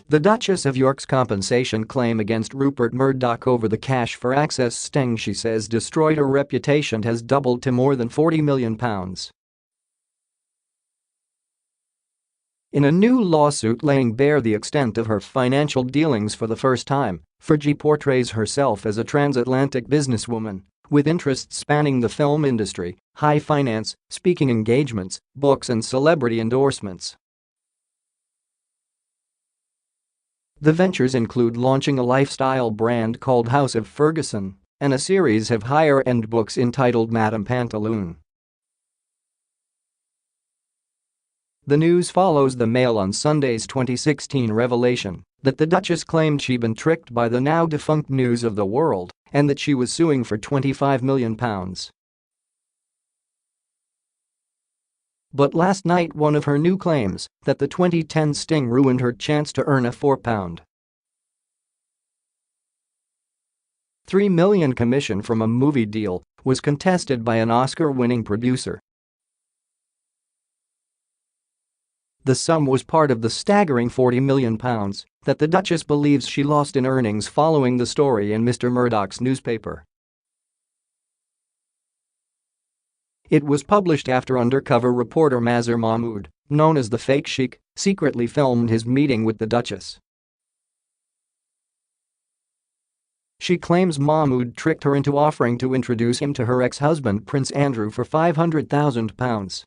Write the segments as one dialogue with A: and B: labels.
A: The Duchess of York's compensation claim against Rupert Murdoch over the cash for access sting she says destroyed her reputation has doubled to more than £40 million. In a new lawsuit laying bare the extent of her financial dealings for the first time, Fergie portrays herself as a transatlantic businesswoman with interests spanning the film industry, high finance, speaking engagements, books and celebrity endorsements. The ventures include launching a lifestyle brand called House of Ferguson and a series of higher-end books entitled Madame Pantaloon. The news follows the Mail on Sunday's 2016 revelation that the Duchess claimed she'd been tricked by the now-defunct News of the World and that she was suing for £25 million. But last night one of her new claims that the 2010 sting ruined her chance to earn a £4.3 million commission from a movie deal was contested by an Oscar-winning producer. The sum was part of the staggering £40 million that the Duchess believes she lost in earnings following the story in Mr Murdoch's newspaper. It was published after undercover reporter Mazher Mahmood, known as the Fake Sheikh, secretly filmed his meeting with the Duchess. She claims Mahmood tricked her into offering to introduce him to her ex-husband Prince Andrew for £500,000.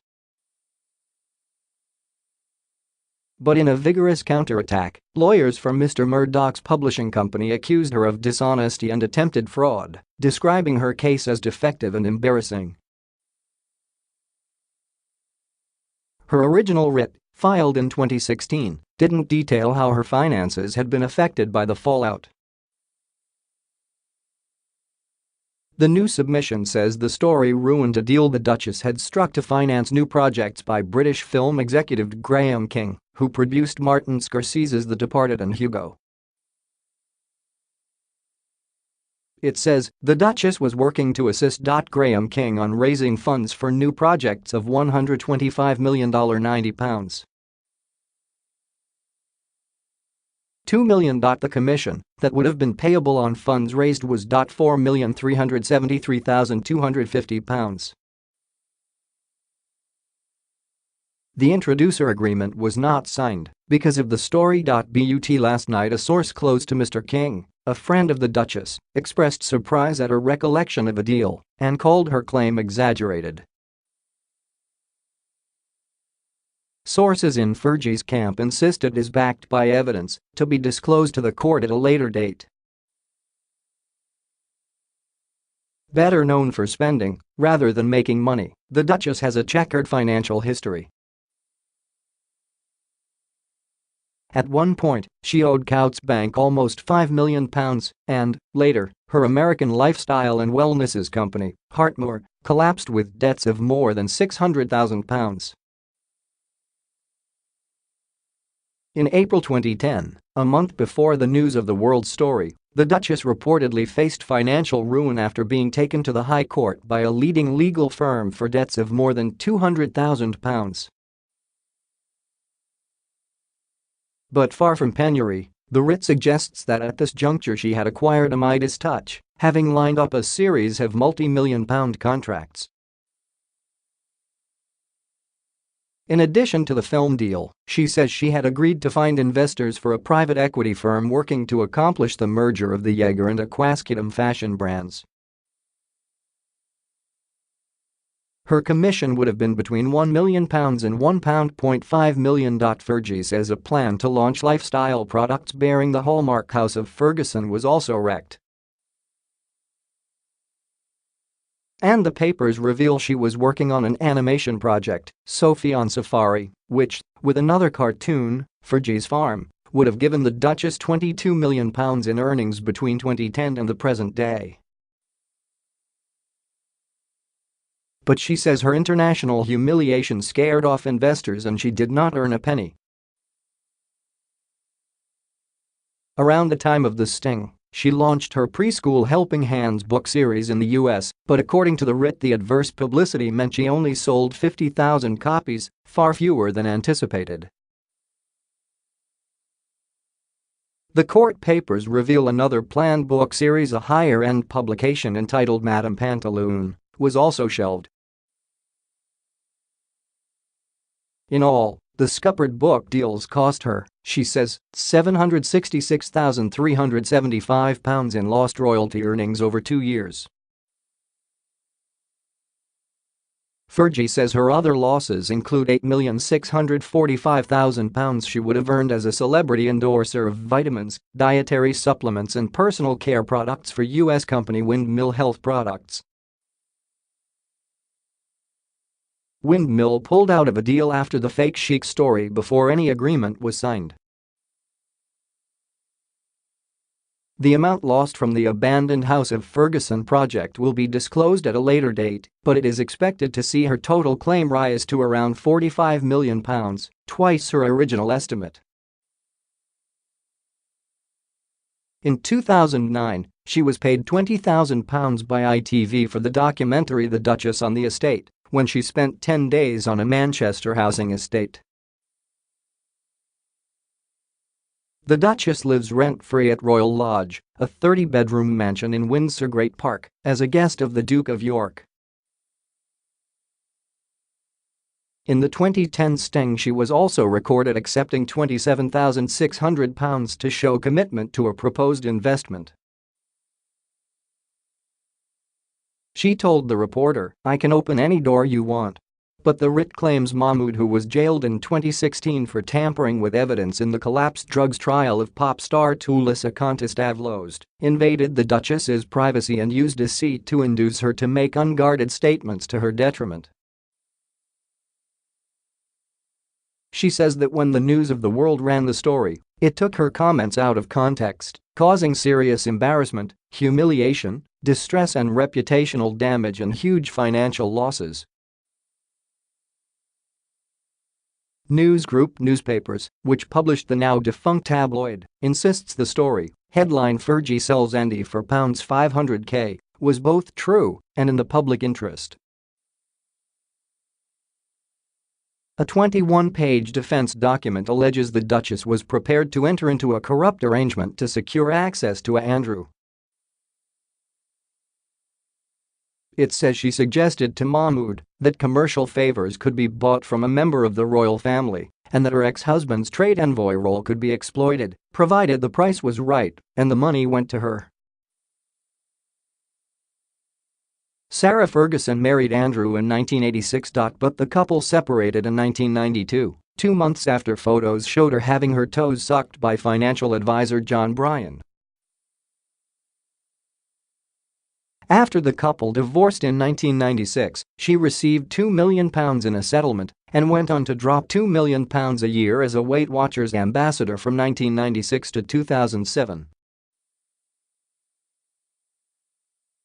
A: But in a vigorous counterattack, lawyers from Mr Murdoch's publishing company accused her of dishonesty and attempted fraud, describing her case as defective and embarrassing. Her original writ, filed in 2016, didn't detail how her finances had been affected by the fallout. The new submission says the story ruined a deal the Duchess had struck to finance new projects by British film executive Graham King, who produced Martin Scorsese's The Departed and Hugo. It says the Duchess was working to assist.Graham King on raising funds for new projects of $125 million £90. $2 million. The commission that would have been payable on funds raised was £4,373,250. The introducer agreement was not signed because of the story.But last night. A source close to Mr. King, a friend of the Duchess, expressed surprise at her recollection of a deal and called her claim exaggerated. Sources in Fergie's camp insisted it is backed by evidence to be disclosed to the court at a later date. Better known for spending rather than making money, the Duchess has a checkered financial history. At one point, she owed Coutts Bank almost £5 million and, later, her American lifestyle and wellnesses company, Hartmore, collapsed with debts of more than £600,000. In April 2010, a month before the News of the World story, the Duchess reportedly faced financial ruin after being taken to the High Court by a leading legal firm for debts of more than £200,000. But far from penury, the writ suggests that at this juncture she had acquired a Midas touch, having lined up a series of multi-million-pound contracts. In addition to the film deal, she says she had agreed to find investors for a private equity firm working to accomplish the merger of the Jaeger and Aquascutum fashion brands. Her commission would have been between £1 million and £1.5 million. Fergie says a plan to launch lifestyle products bearing the hallmark House of Ferguson was also wrecked. And the papers reveal she was working on an animation project, Sophie on Safari, which, with another cartoon, Fergie's Farm, would have given the Duchess £22 million in earnings between 2010 and the present day. But she says her international humiliation scared off investors and she did not earn a penny. Around the time of the sting, she launched her preschool Helping Hands book series in the US, but according to the writ, the adverse publicity meant she only sold 50,000 copies, far fewer than anticipated. The court papers reveal another planned book series, a higher-end publication entitled Madame Pantaloon, was also shelved. In all, the scuppered book deals cost her, she says, £766,375 in lost royalty earnings over 2 years. Fergie says her other losses include £8,645,000 she would have earned as a celebrity endorser of vitamins, dietary supplements and personal care products for U.S. company Windmill Health Products. Windmill pulled out of a deal after the Fake Sheikh story before any agreement was signed. The amount lost from the abandoned House of Ferguson project will be disclosed at a later date, but it is expected to see her total claim rise to around £45 million, twice her original estimate. In 2009, she was paid £20,000 by ITV for the documentary The Duchess on the Estate, when she spent 10 days on a Manchester housing estate. The Duchess lives rent-free at Royal Lodge, a 30-bedroom mansion in Windsor Great Park, as a guest of the Duke of York. In the 2010 sting, she was also recorded accepting £27,600 to show commitment to a proposed investment. She told the reporter, "I can open any door you want." But the writ claims Mahmood, who was jailed in 2016 for tampering with evidence in the collapsed drugs trial of pop star Tulisa Contest-Avlost, invaded the Duchess's privacy and used deceit to induce her to make unguarded statements to her detriment. She says that when the News of the World ran the story, it took her comments out of context, causing serious embarrassment, humiliation, distress and reputational damage and huge financial losses. News Group Newspapers, which published the now-defunct tabloid, insists the story, headline "Fergie sells Andy for £500k", was both true and in the public interest. A 21-page defense document alleges the Duchess was prepared to enter into a corrupt arrangement to secure access to Andrew. It says she suggested to Mahmood that commercial favors could be bought from a member of the royal family and that her ex-husband's trade envoy role could be exploited, provided the price was right and the money went to her. Sarah Ferguson married Andrew in 1986. But the couple separated in 1992, 2 months after photos showed her having her toes sucked by financial advisor John Bryan. After the couple divorced in 1996, she received £2 million in a settlement and went on to drop £2 million a year as a Weight Watchers ambassador from 1996 to 2007.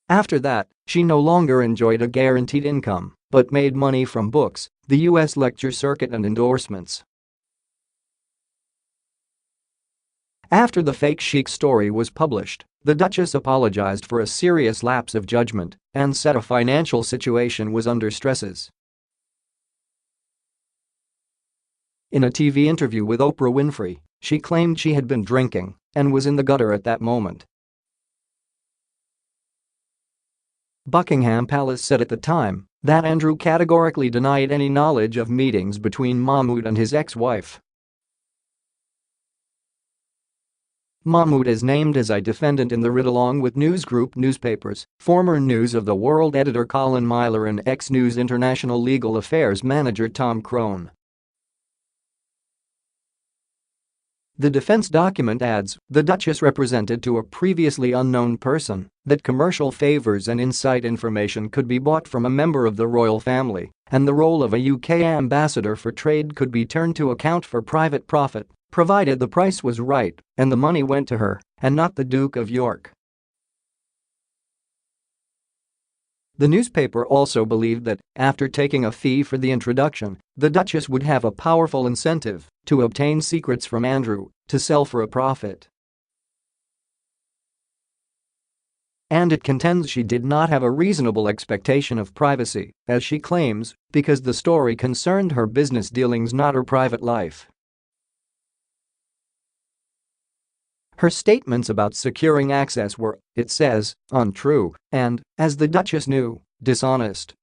A: After that, she no longer enjoyed a guaranteed income, but made money from books, the U.S. lecture circuit and endorsements. After the Fake Sheikh story was published, the Duchess apologized for a serious lapse of judgment and said her financial situation was under stresses. In a TV interview with Oprah Winfrey, she claimed she had been drinking and was in the gutter at that moment. Buckingham Palace said at the time that Andrew categorically denied any knowledge of meetings between Mahmood and his ex-wife. Mahmood is named as a defendant in the writ along with News Group Newspapers, former News of the World editor Colin Myler and ex-News International legal affairs manager Tom Crone. The defense document adds, the Duchess represented to a previously unknown person that commercial favors and inside information could be bought from a member of the royal family, and the role of a UK ambassador for trade could be turned to account for private profit, provided the price was right and the money went to her and not the Duke of York. The newspaper also believed that, after taking a fee for the introduction, the Duchess would have a powerful incentive to obtain secrets from Andrew to sell for a profit. And it contends she did not have a reasonable expectation of privacy, as she claims, because the story concerned her business dealings, not her private life. Her statements about securing access were, it says, untrue and, as the Duchess knew, dishonest.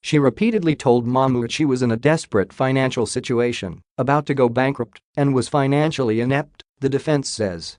A: She repeatedly told Mahmood she was in a desperate financial situation, about to go bankrupt, and was financially inept, the defense says.